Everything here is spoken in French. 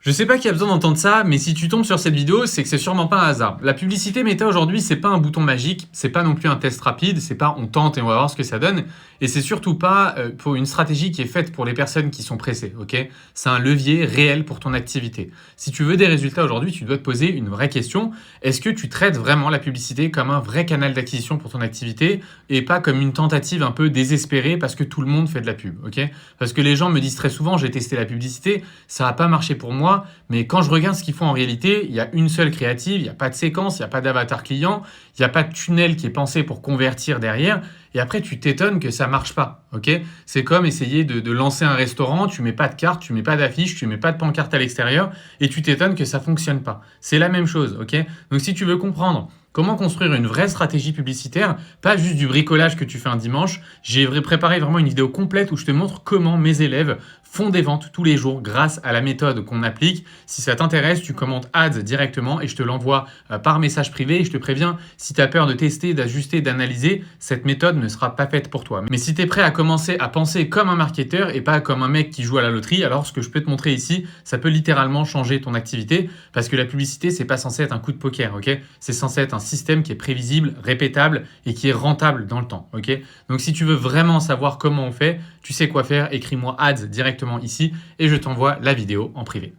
Je sais pas qui a besoin d'entendre ça, mais si tu tombes sur cette vidéo, c'est que c'est sûrement pas un hasard. La publicité Meta aujourd'hui, c'est pas un bouton magique, c'est pas non plus un test rapide, c'est pas on tente et on va voir ce que ça donne, et c'est surtout pas pour une stratégie qui est faite pour les personnes qui sont pressées, ok? C'est un levier réel pour ton activité. Si tu veux des résultats aujourd'hui, tu dois te poser une vraie question. Est-ce que tu traites vraiment la publicité comme un vrai canal d'acquisition pour ton activité et pas comme une tentative un peu désespérée parce que tout le monde fait de la pub, ok? Parce que les gens me disent très souvent, j'ai testé la publicité, ça n'a pas marché pour moi, mais quand je regarde ce qu'ils font en réalité, il y a une seule créative, il n'y a pas de séquence, il n'y a pas d'avatar client, il n'y a pas de tunnel qui est pensé pour convertir derrière. Et après, tu t'étonnes que ça marche pas, ok? C'est comme essayer de lancer un restaurant, tu mets pas de carte, tu mets pas d'affiche, tu mets pas de pancarte à l'extérieur et tu t'étonnes que ça fonctionne pas. C'est la même chose, ok? Donc si tu veux comprendre comment construire une vraie stratégie publicitaire, pas juste du bricolage que tu fais un dimanche, j'ai préparé vraiment une vidéo complète où je te montre comment mes élèves font des ventes tous les jours grâce à la méthode qu'on applique. Si ça t'intéresse, tu commentes ads directement et je te l'envoie par message privé et je te préviens, si tu as peur de tester, d'ajuster, d'analyser, cette méthode ne sera pas faite pour toi. Mais si tu es prêt à commencer à penser comme un marketeur et pas comme un mec qui joue à la loterie, alors ce que je peux te montrer ici, ça peut littéralement changer ton activité parce que la publicité, c'est pas censé être un coup de poker, ok? C'est censé être un système qui est prévisible, répétable et qui est rentable dans le temps, ok? Donc si tu veux vraiment savoir comment on fait, tu sais quoi faire, écris-moi ads directement ici et je t'envoie la vidéo en privé.